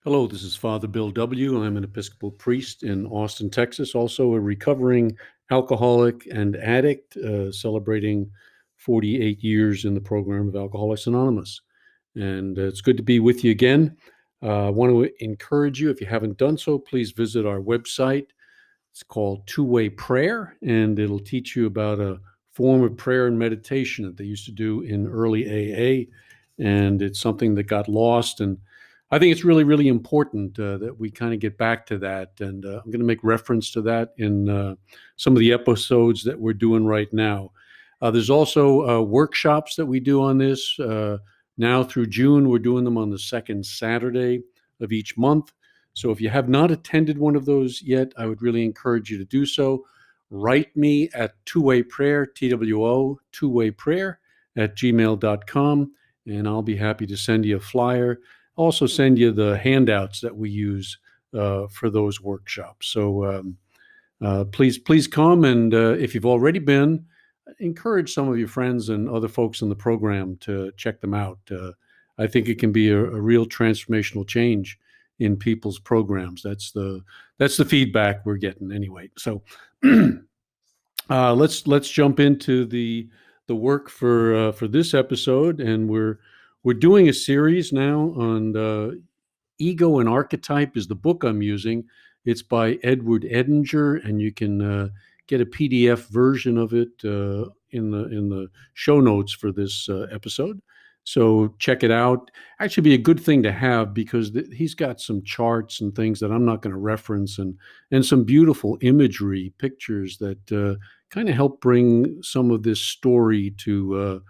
Hello, this is Father Bill W. I'm an Episcopal priest in Austin, Texas, also a recovering alcoholic and addict, celebrating 48 years in the program of Alcoholics Anonymous. And it's good to be with you again. I want to encourage you, if you haven't done so, please visit our website. It's called Two-Way Prayer, and it'll teach you about a form of prayer and meditation that they used to do in early AA. And it's something that got lost. And I think it's really, really important that we kind of get back to that. And I'm going to make reference to that in some of the episodes that we're doing right now. There's also workshops that we do on this. Now through June, we're doing them on the second Saturday of each month. So if you have not attended one of those yet, I would really encourage you to do so. Write me at two-way prayer, TWO, two-way prayer at gmail.com, and I'll be happy to send you a flyer. Also send you the handouts that we use for those workshops. So please come, and if you've already been, encourage some of your friends and other folks in the program to check them out. I think it can be a real transformational change in people's programs. That's the feedback we're getting anyway. So let's jump into the work for this episode, and we're doing a series now on Ego and Archetype is the book I'm using. It's by Edinger, and you can get a PDF version of it in the show notes for this episode. So check it out. Actually, be a good thing to have because he's got some charts and things that I'm not going to reference, and some beautiful imagery, pictures that kind of help bring some of this story to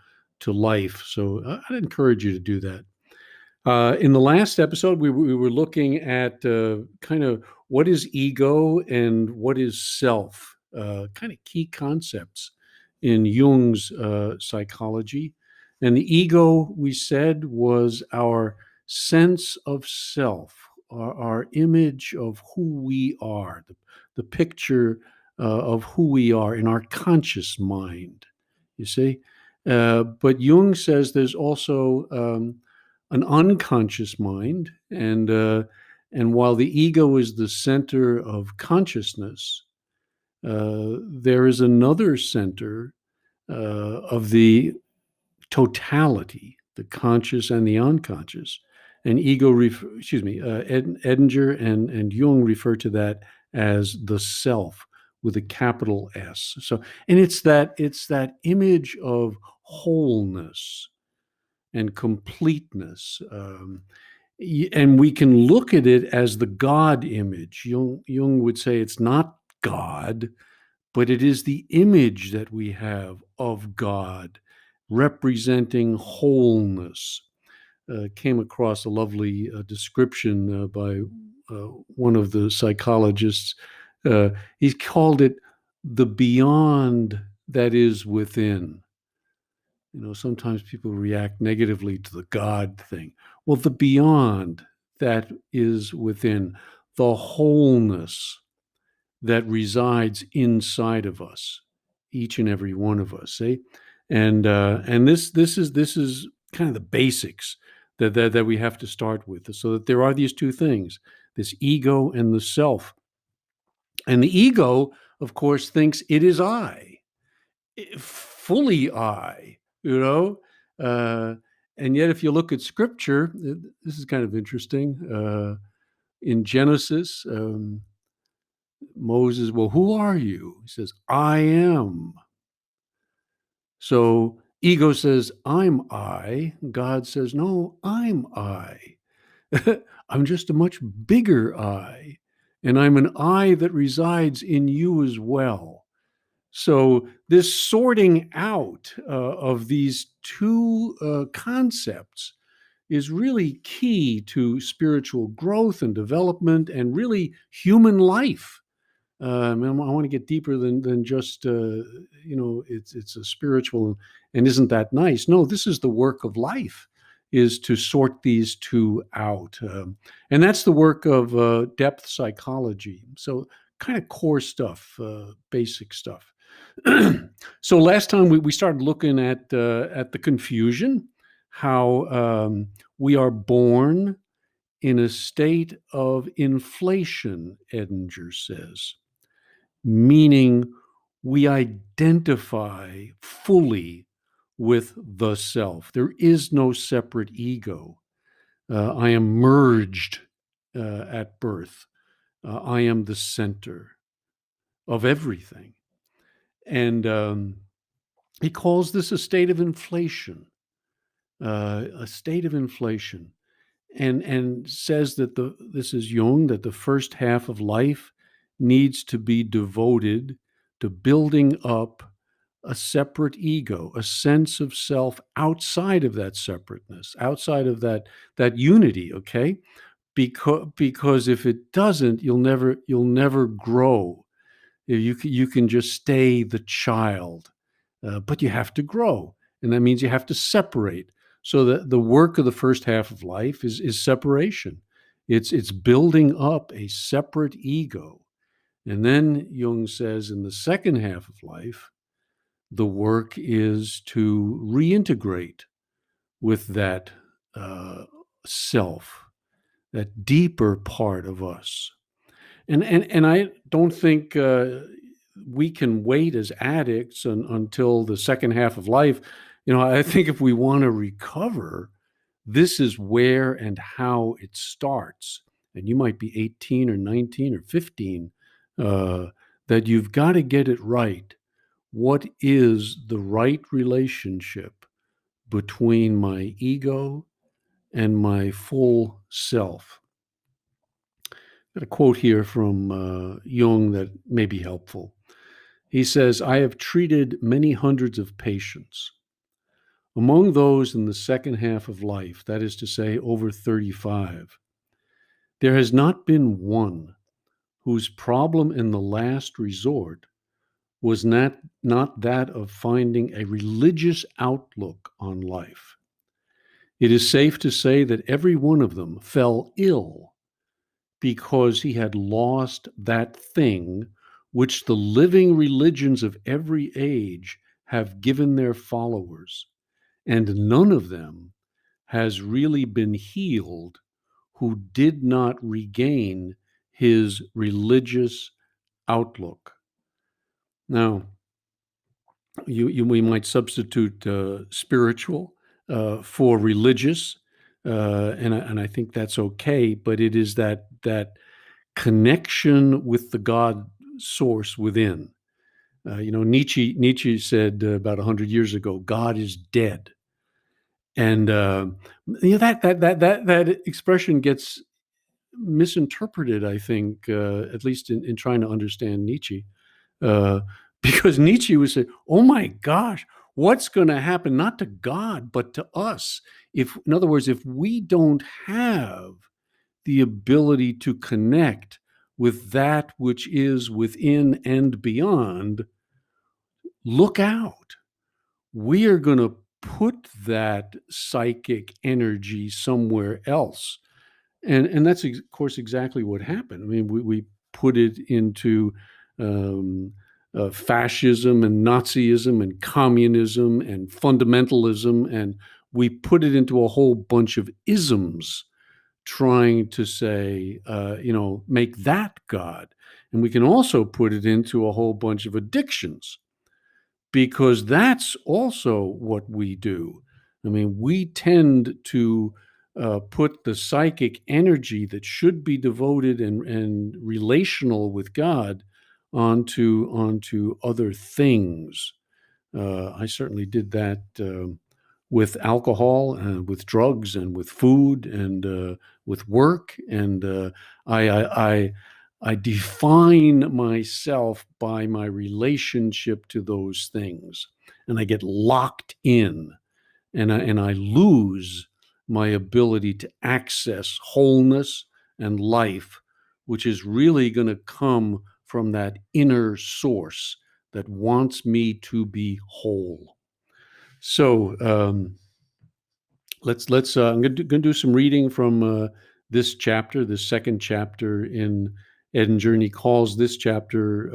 life. So I'd encourage you to do that. In the last episode, we were looking at kind of what is ego and what is self, kind of key concepts in Jung's psychology. And the ego, we said, was our sense of self, our image of who we are, the picture of who we are in our conscious mind, you see. But Jung says there's also an unconscious mind, and while the ego is the center of consciousness, there is another center of the totality, the conscious and the unconscious. And Edinger and Jung refer to that as the self with a capital S. So, and it's that image of wholeness and completeness. And we can look at it as the God image. Jung would say it's not God, but it is the image that we have of God representing wholeness. Came across a lovely description by one of the psychologists. He called it the beyond that is within. Sometimes people react negatively to the God thing. Well, the beyond that is within, the wholeness that resides inside of us, each and every one of us. See, and this is kind of the basics that we have to start with, so that there are these two things: this ego and the self. And the ego, of course, thinks it is I, fully I. you know uh, and yet if you look at scripture, this is kind of interesting. In Genesis, Moses, well, who are you? He says, I am. So ego says, I'm I. God says, no, I'm I. I'm just a much bigger I, and I'm an I that resides in you as well. So this sorting out of these two concepts is really key to spiritual growth and development and human life. I want to get deeper than just it's a spiritual and isn't that nice? No, this is the work of life, is to sort these two out, and that's the work of depth psychology. So kind of core stuff, basic stuff. So last time we started looking at the confusion, how we are born in a state of inflation, Edinger says, meaning we identify fully with the self. There is no separate ego. I am merged at birth. I am the center of everything. And he calls this a state of inflation, a state of inflation, and says that this is Jung, that the first half of life needs to be devoted to building up a separate ego, a sense of self outside of that separateness, outside of that unity. Okay, because if it doesn't, you'll never grow. You can just stay the child, but you have to grow, and that means you have to separate. So the work of the first half of life is separation. It's building up a separate ego, and then Jung says in the second half of life, the work is to reintegrate with that self, that deeper part of us. And I don't think we can wait as addicts until the second half of life. I think if we want to recover, this is where and how it starts. And you might be 18 or 19 or 15, that you've got to get it right. What is the right relationship between my ego and my full self? Got a quote here from Jung that may be helpful. He says, I have treated many hundreds of patients. Among those in the second half of life, that is to say, over 35, there has not been one whose problem in the last resort was not that of finding a religious outlook on life. It is safe to say that every one of them fell ill because he had lost that thing which the living religions of every age have given their followers, and none of them has really been healed who did not regain his religious outlook. Now, we might substitute spiritual for religious, and I think that's okay. But it is that connection with the God source within. Nietzsche said about 100 years ago, "God is dead," and that expression gets misinterpreted. I think, at least in trying to understand Nietzsche. Uh, because Nietzsche would say, "Oh my gosh, what's going to happen not to God but to us? In other words, if we don't have the ability to connect with that which is within and beyond, look out. We are going to put that psychic energy somewhere else." And that's, of course, exactly what happened. I mean, we put it into fascism and Nazism and communism and fundamentalism, and we put it into a whole bunch of isms trying to say, make that God. And we can also put it into a whole bunch of addictions, because that's also what we do. I mean, we tend to put the psychic energy that should be devoted and relational with God onto other things. I certainly did that with alcohol and with drugs and with food and with work. And I define myself by my relationship to those things, and I get locked in, and I lose my ability to access wholeness and life, which is really going to come from that inner source that wants me to be whole. So let's. I'm going to do some reading from this chapter, this second chapter in Edinger, and he calls this chapter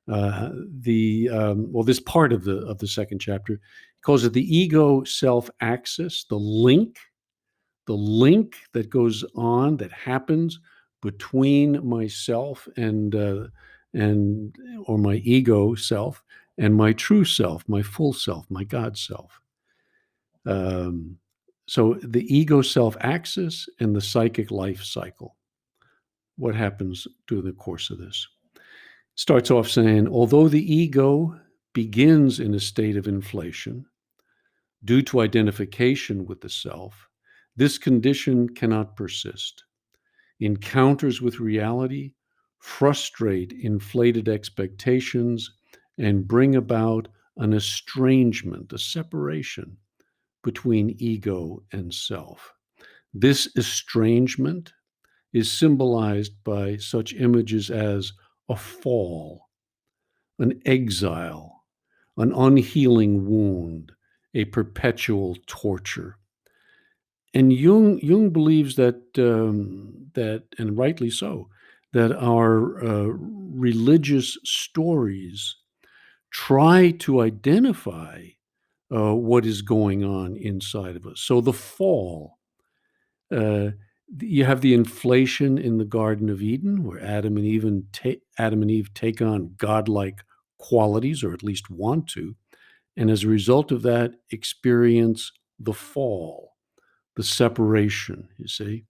this part of the second chapter. He calls it the ego self-axis, the link the link that goes on, that happens between myself and or my ego self and my true self, my full self, my God self. Um, so the ego self axis and the psychic life cycle. What happens during the course of this? Starts off saying, although the ego begins in a state of inflation due to identification with the self, this condition cannot persist. Encounters with reality frustrate inflated expectations and bring about an estrangement, a separation between ego and self. This estrangement is symbolized by such images as a fall, an exile, an unhealing wound, a perpetual torture. And Jung believes that, and rightly so, that our religious stories try to identify what is going on inside of us. So the fall, uh, you have the inflation in the Garden of Eden, where Adam and Eve take on godlike qualities, or at least want to, and as a result of that, experience the fall, the separation. You see,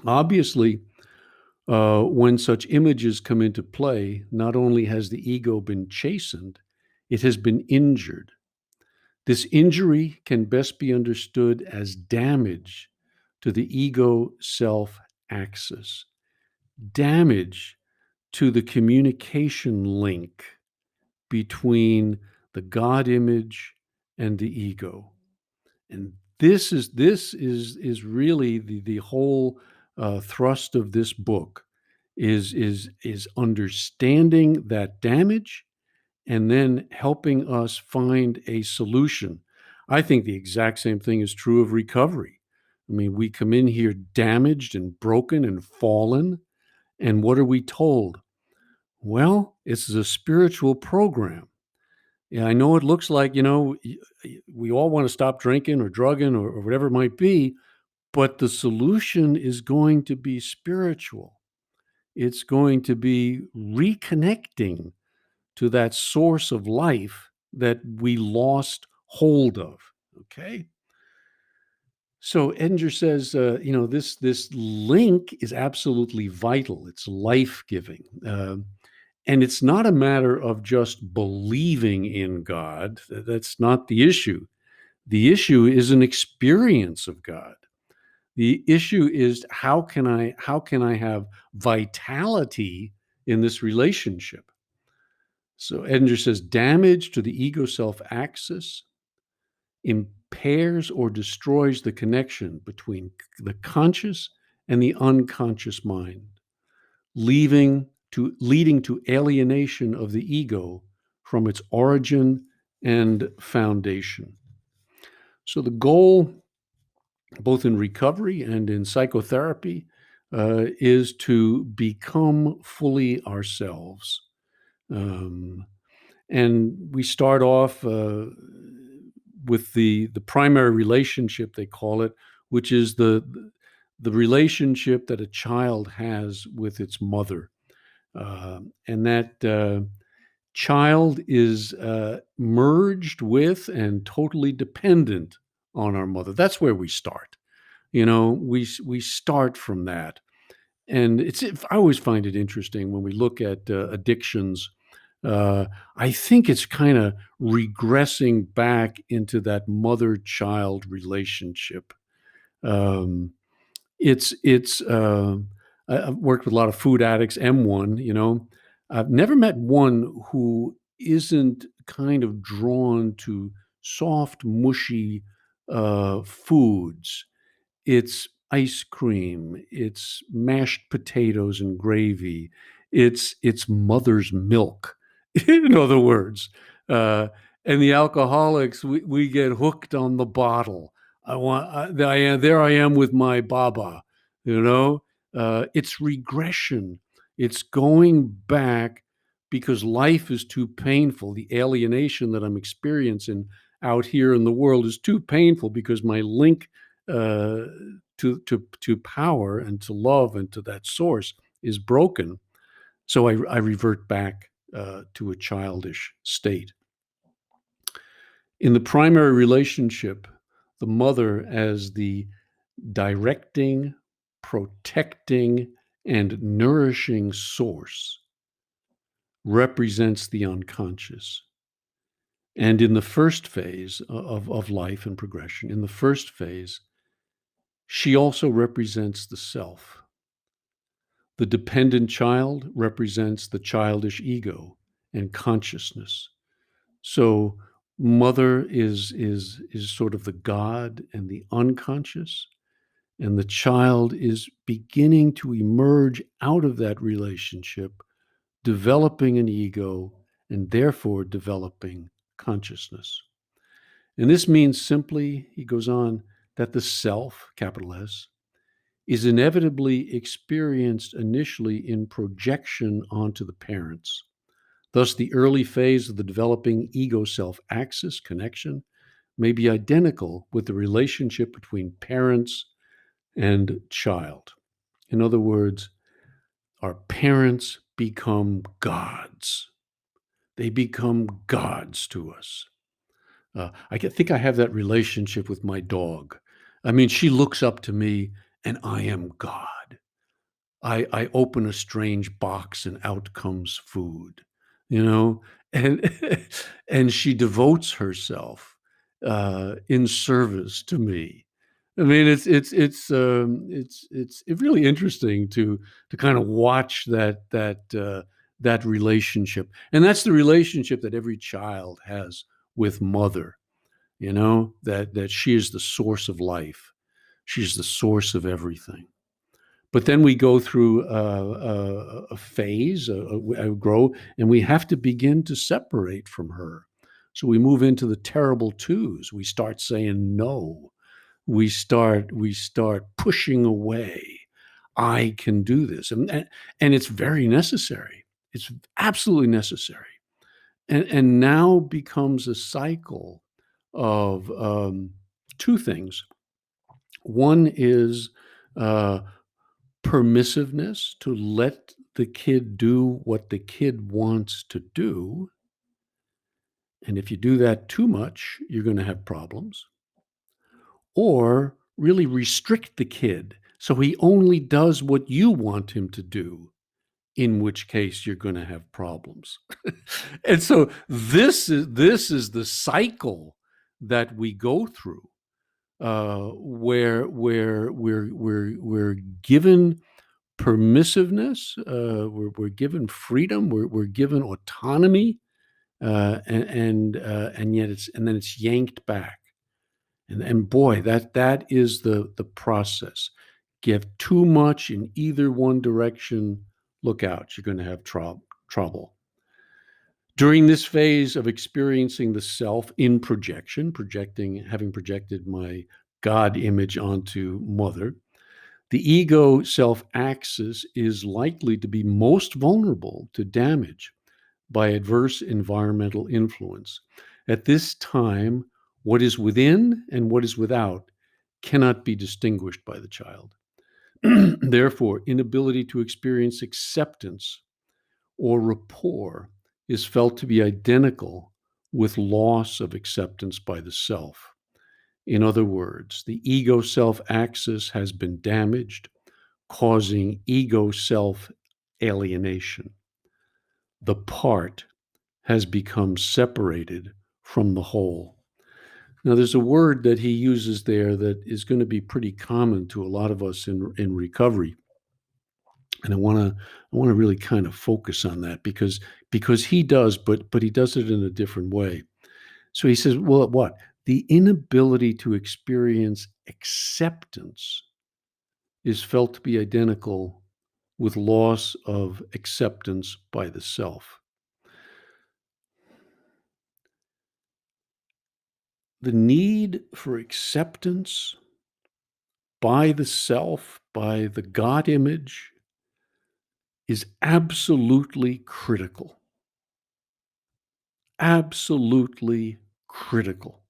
obviously, when such images come into play, not only has the ego been chastened, it has been injured. This injury can best be understood as damage to the ego self axis, damage to the communication link between the God image and the ego. And this is really the whole thrust of this book is understanding that damage and then helping us find a solution. I think the exact same thing is true of recovery. I mean, we come in here damaged and broken and fallen, and what are we told? Well, it's a spiritual program. Yeah, I know it looks like, we all want to stop drinking or drugging or whatever it might be, but the solution is going to be spiritual. It's going to be reconnecting to that source of life that we lost hold of. Okay. So Edinger says, this link is absolutely vital. It's life giving. And it's not a matter of just believing in God. That's not the issue. The issue is an experience of God. The issue is how can I have vitality in this relationship? So Edinger says damage to the ego self axis impairs or destroys the connection between the conscious and the unconscious mind, leading to alienation of the ego from its origin and foundation. So the goal, both in recovery and in psychotherapy, is to become fully ourselves. And we start off with the primary relationship, they call it, which is the relationship that a child has with its mother. And that child is merged with and totally dependent on our mother. That's where we start. We start from that. And I always find it interesting when we look at addictions. I think it's kind of regressing back into that mother-child relationship. Um, it's I've worked with a lot of food addicts, M1, I've never met one who isn't kind of drawn to soft, mushy foods. It's ice cream, it's mashed potatoes and gravy, it's mother's milk, in other words. Uh, and the alcoholics, we get hooked on the bottle. There I am with my baba, you know. It's regression. It's going back because life is too painful. The alienation that I'm experiencing out here in the world is too painful because my link uh, to power and to love and to that source is broken. So I revert back to a childish state. In the primary relationship, the mother as the directing, protecting, and nourishing source represents the unconscious. And in the first phase of life and progression, in the first phase, she also represents the self. The dependent child represents the childish ego and consciousness. So mother is sort of the God and the unconscious, and the child is beginning to emerge out of that relationship, developing an ego and therefore developing consciousness. And this means simply, he goes on, that the self, capital S, is inevitably experienced initially in projection onto the parents. Thus, the early phase of the developing ego self axis connection may be identical with the relationship between parents and child. In other words, our parents become gods. They become gods to us. Think I have that relationship with my dog. I mean, she looks up to me and I am God. I open a strange box and out comes food, you know, and and she devotes herself in service to me. I mean, it's really interesting to kind of watch that relationship, and that's the relationship that every child has with mother. You know that she is the source of life. She's the source of everything. But then we go through a phase, a grow, and we have to begin to separate from her. So we move into the terrible twos. We start saying no. We start pushing away. I can do this, and it's very necessary. It's absolutely necessary, and now becomes a cycle of two things. One is uh, permissiveness, to let the kid do what the kid wants to do. And if you do that too much, you're going to have problems. Or really restrict the kid so he only does what you want him to do, in which case you're going to have problems. And so this is the cycle that we go through, where we're given permissiveness, we're given freedom, we're given autonomy, and yet it's yanked back, and boy, that is the process. Give too much in either one direction, look out, you're going to have trouble. During this phase of experiencing the self in projection, having projected my God image onto mother, the ego self axis is likely to be most vulnerable to damage by adverse environmental influence. At this time, what is within and what is without cannot be distinguished by the child. Therefore, inability to experience acceptance or rapport is felt to be identical with loss of acceptance by the self. In other words, the ego self axis has been damaged, causing ego self alienation. The part has become separated from the whole. Now, there's a word that he uses there that is going to be pretty common to a lot of us in recovery. And I want to really kind of focus on that because he does, but he does it in a different way. So he says, well, what? The inability to experience acceptance is felt to be identical with loss of acceptance by the self. The need for acceptance by the self, by the God image, is absolutely critical. Absolutely critical.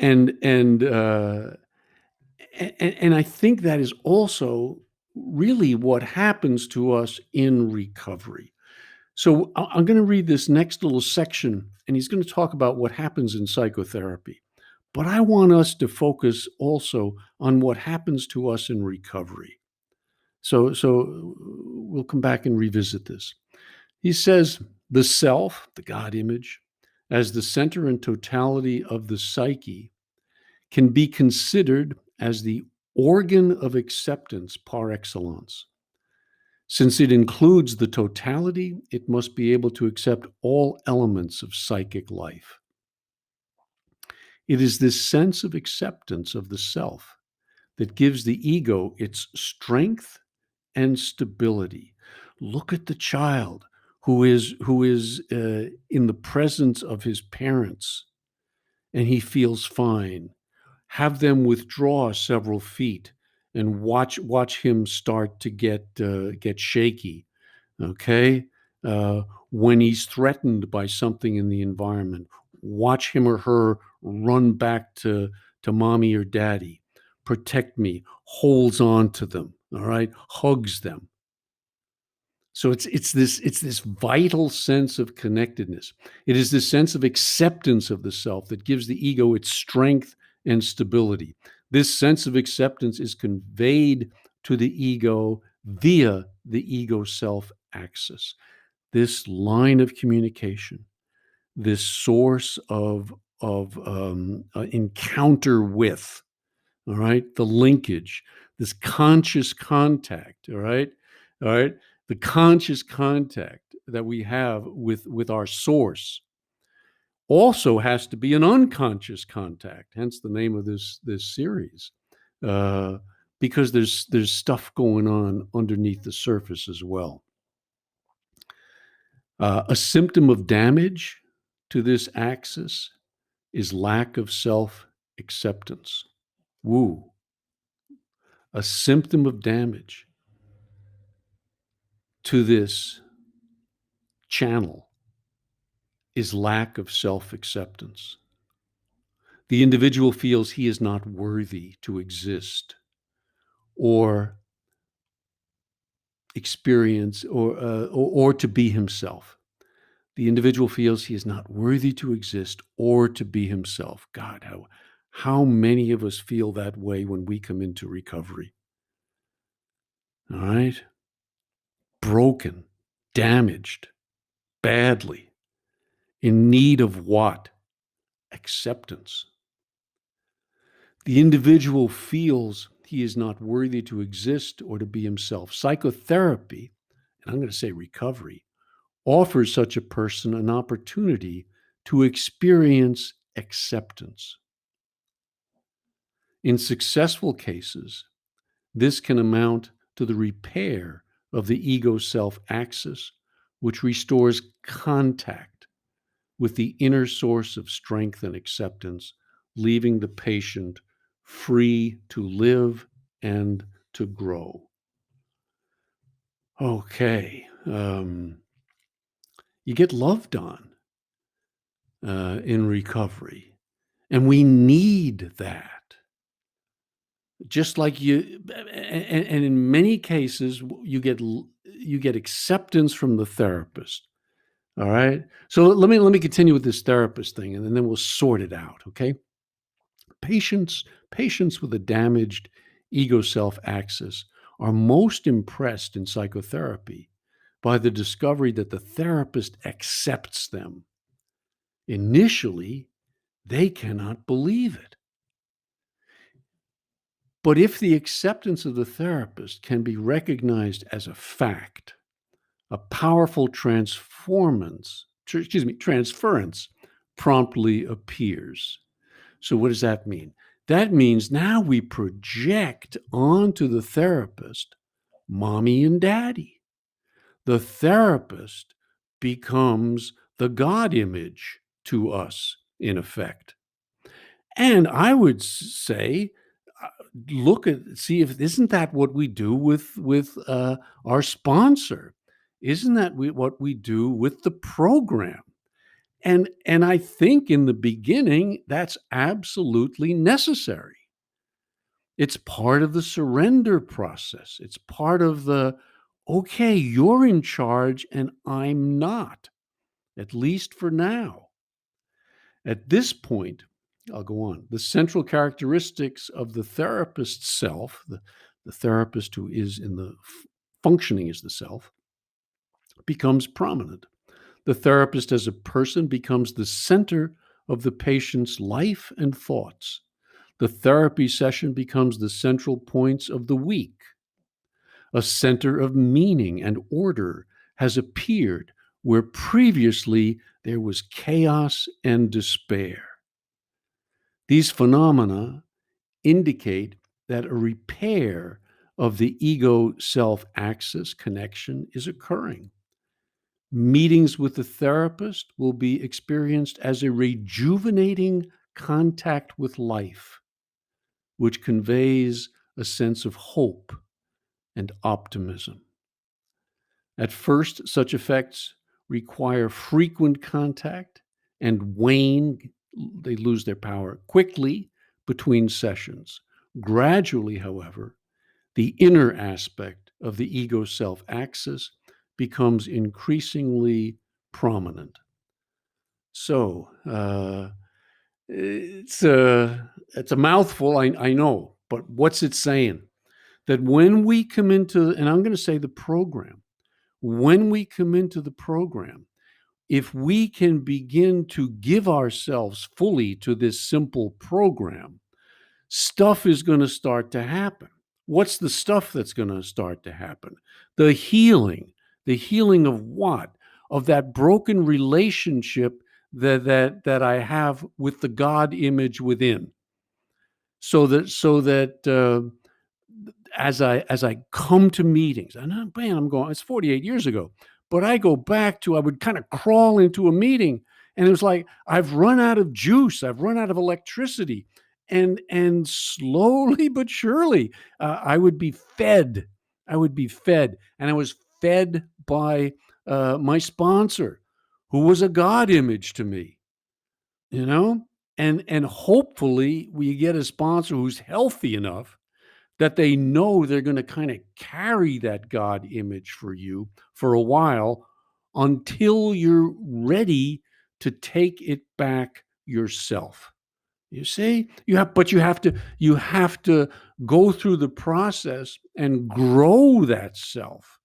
And And I think that is also really what happens to us in recovery. So I'm going to read this next little section, and he's going to talk about what happens in psychotherapy. But I want us to focus also on what happens to us in recovery. So we'll come back and revisit this. He says the self, the God image, as the center and totality of the psyche, can be considered as the organ of acceptance par excellence. Since it includes the totality, it must be able to accept all elements of psychic life. It is this sense of acceptance of the self that gives the ego its strength and stability. Look at the child who is in the presence of his parents and he feels fine. Have them withdraw several feet and watch him start to get shaky. Okay, uh, when he's threatened by something in the environment, watch him or her run back to mommy or daddy, protect me, holds on to them. All right, hugs them. So it's this vital sense of connectedness. It is this sense of acceptance of the self that gives the ego its strength and stability. This sense of acceptance is conveyed to the ego via the ego self axis. This line of communication, this source of encounter with, all right, the linkage, this conscious contact, all right, the conscious contact that we have with our source also has to be an unconscious contact, hence the name of this series, uh, because there's stuff going on underneath the surface as well. A symptom of damage to this axis is lack of self acceptance. Woo. A symptom of damage to this channel is lack of self acceptance. The individual feels he is not worthy to exist or experience or to be himself. The individual feels he is not worthy to exist or to be himself. God, how many of us feel that way when we come into recovery? All right? Broken, damaged, badly, in need of what? Acceptance. The individual feels he is not worthy to exist or to be himself. Psychotherapy, and I'm going to say recovery, offers such a person an opportunity to experience acceptance. In successful cases, this can amount to the repair of the ego self axis, which restores contact with the inner source of strength and acceptance, leaving the patient free to live and to grow. Okay. You get loved on in recovery, and we need that. Just like and in many cases, you get acceptance from the therapist. All right. So let me continue with this therapist thing, and then we'll sort it out. Okay. Patients with a damaged ego self axis are most impressed in psychotherapy by the discovery that the therapist accepts them. Initially, they cannot believe it. But if the acceptance of the therapist can be recognized as a fact, a powerful transference promptly appears. So what does that mean? That means now we project onto the therapist mommy and daddy. The therapist becomes the God image to us, in effect. And I would say, see if isn't that what we do with our sponsor? Isn't that what we do with the program? And I think in the beginning that's absolutely necessary. It's part of the surrender process. It's part of the, okay, you're in charge and I'm not, at least for now. At this point, I'll go on. The central characteristics of the therapist's self, the therapist who is in the functioning as the self, becomes prominent. The therapist as a person becomes the center of the patient's life and thoughts. The therapy session becomes the central points of the week. A center of meaning and order has appeared where previously there was chaos and despair. These phenomena indicate that a repair of the ego self axis connection is occurring. Meetings with the therapist will be experienced as a rejuvenating contact with life, which conveys a sense of hope and optimism. At first, such effects require frequent contact and wane, they lose their power quickly between sessions. Gradually, however, the inner aspect of the ego self axis becomes increasingly prominent. So it's a mouthful, I know, but what's it saying? That when we come into, and I'm going to say the program, when we come into the program, if we can begin to give ourselves fully to this simple program, stuff is going to start to happen. What's the stuff that's going to start to happen? The healing. The healing of what? Of that broken relationship that I have with the God image within. So that as I come to meetings, and I'm going, it's 48 years ago, but I go back to, I would kind of crawl into a meeting and it was like, I've run out of juice, I've run out of electricity. And slowly but surely, I would be fed. And I was fed by my sponsor, who was a God image to me, you know? And hopefully we get a sponsor who's healthy enough that they know they're going to kind of carry that God image for you for a while until you're ready to take it back yourself. You see, but you have to go through the process and grow that self.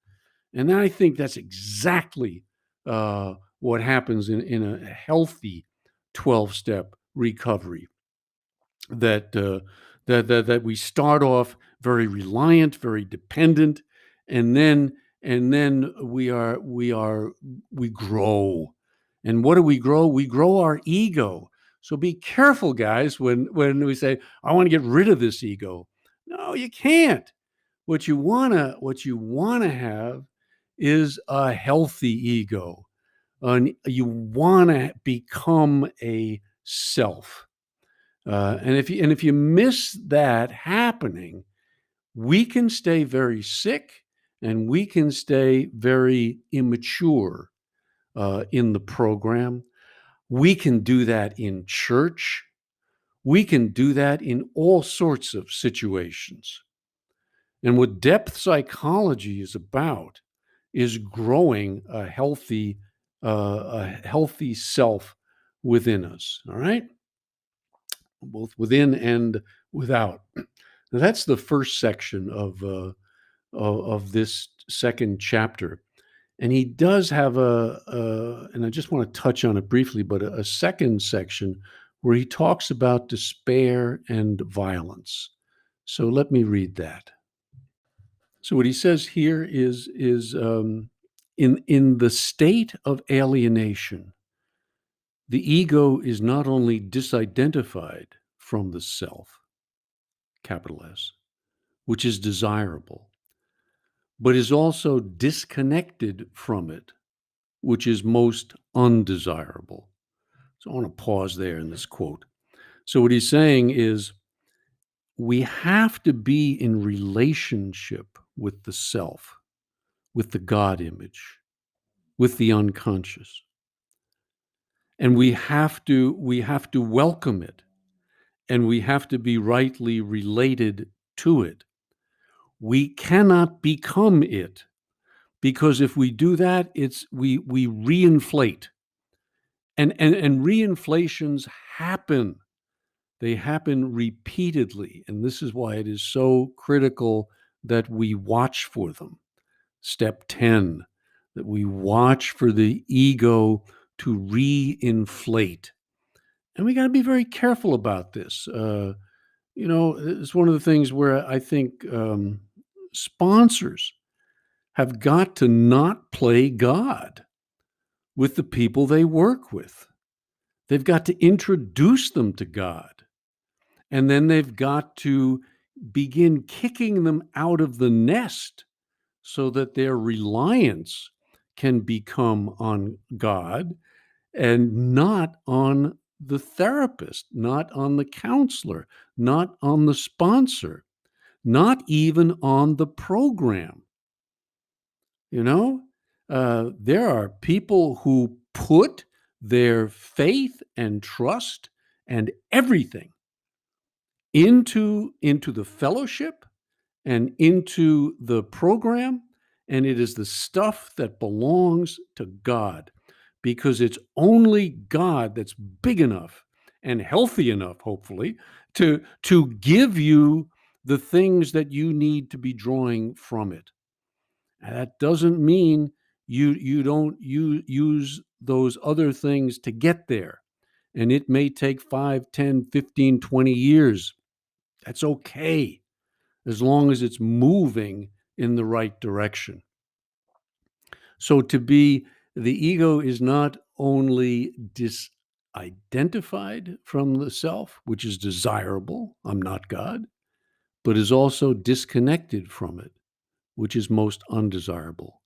And I think that's exactly what happens in a healthy 12-step recovery. That we start off very reliant, very dependent, and then we grow. And what do we grow? We grow our ego. So be careful, guys, when we say, I want to get rid of this ego. No, you can't. What you wanna have is a healthy ego. And you wanna become a self. And if you miss that happening, we can stay very sick and we can stay very immature in the program. We can do that in church. We can do that in all sorts of situations. And what depth psychology is about is growing a healthy self within us. All right, both within and without. Now, that's the first section of this second chapter, and he does have and I just want to touch on it briefly, but a second section where he talks about despair and violence. So let me read that. So what he says here is in the state of alienation, the ego is not only disidentified from the self, capital S, which is desirable, but is also disconnected from it, which is most undesirable. So I want to pause there in this quote. So what he's saying is we have to be in relationship with the self, with the God image, with the unconscious. And we have to welcome it, and we have to be rightly related to it. We cannot become it, because if we do that, we reinflate. And reinflations happen. They happen repeatedly. And this is why it is so critical that we watch for them. Step 10, that we watch for the ego to reinflate. And we got to be very careful about this. It's one of the things where I think sponsors have got to not play God with the people they work with. They've got to introduce them to God. And then they've got to begin kicking them out of the nest so that their reliance can become on God and not on the therapist, not on the counselor, not on the sponsor, not even on the program. There are people who put their faith and trust and everything into the fellowship and into the program, and it is the stuff that belongs to God, because it's only God that's big enough and healthy enough, hopefully, to give you the things that you need to be drawing from it. And that doesn't mean you don't use those other things to get there. And it may take 5, 10, 15, 20 years. That's okay, as long as it's moving in the right direction. So the ego is not only disidentified from the self, which is desirable, I'm not God, but is also disconnected from it, which is most undesirable.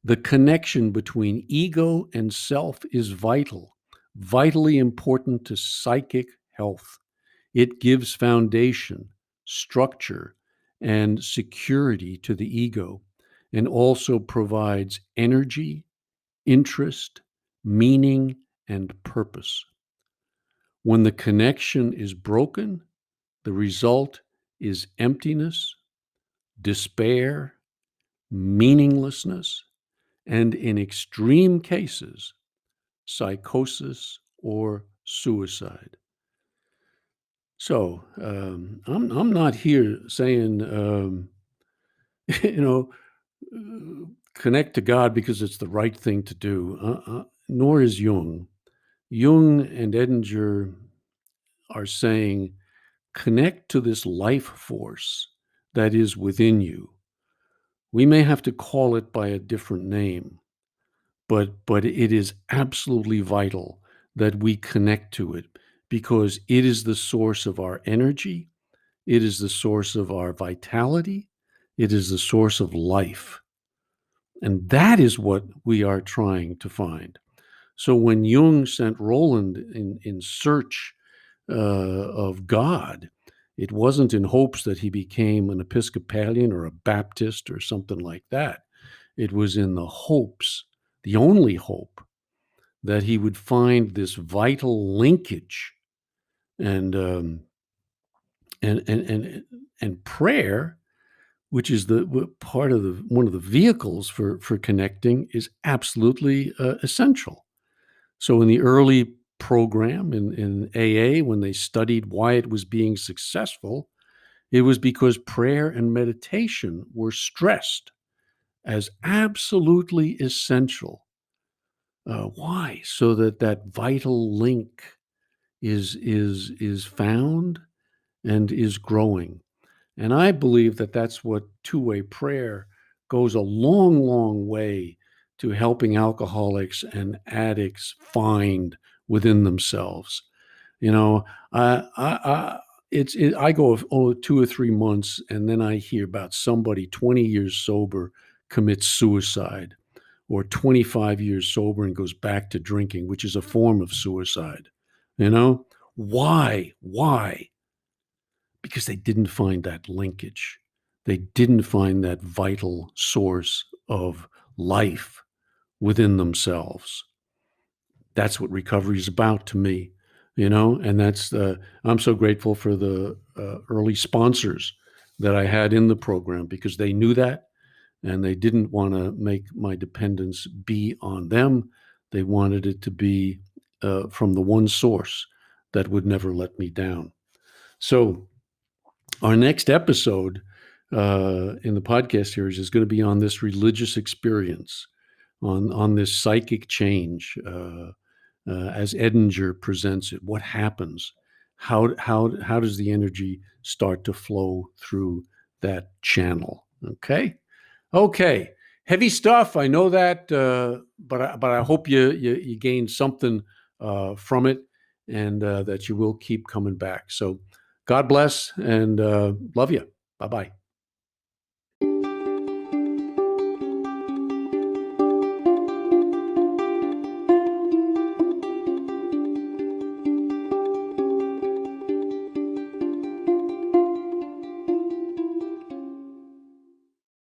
The connection between ego and self is vitally important to psychic health. It gives foundation, structure, and security to the ego, and also provides energy, interest, meaning, and purpose. When the connection is broken, the result is emptiness, despair, meaninglessness, and in extreme cases, psychosis or suicide. So I'm not here saying you know connect to God because it's the right thing to do. Nor is Jung. Jung and Edinger are saying connect to this life force that is within you. We may have to call it by a different name, but it is absolutely vital that we connect to it, because it is the source of our energy, it is the source of our vitality, it is the source of life. And that is what we are trying to find. So when Jung sent Roland in search of God, it wasn't in hopes that he became an Episcopalian or a Baptist or something like that. It was in the hopes, the only hope, that he would find this vital linkage, and prayer, which is the part of one of the vehicles for connecting, is absolutely essential. So in the early program in AA, when they studied why it was being successful, it was because prayer and meditation were stressed as absolutely essential. Why? So that vital link is found and is growing. And I believe that that's what two-way prayer goes a long, long way to helping alcoholics and addicts find within themselves. You know, I go 2 or 3 months, and then I hear about somebody 20 years sober commits suicide, or 25 years sober and goes back to drinking, which is a form of suicide. Why? Because they didn't find that linkage. They didn't find that vital source of life within themselves. That's what recovery is about to me, and I'm so grateful for the early sponsors that I had in the program, because they knew that, and they didn't want to make my dependence be on them. They wanted it to be from the one source that would never let me down. So our next episode in the podcast series is going to be on this religious experience, on this psychic change, as Edinger presents it. What happens? How does the energy start to flow through that channel? Okay. Heavy stuff. I know that, but I hope you gained something from it, and that you will keep coming back. So, God bless, and love you. Bye bye.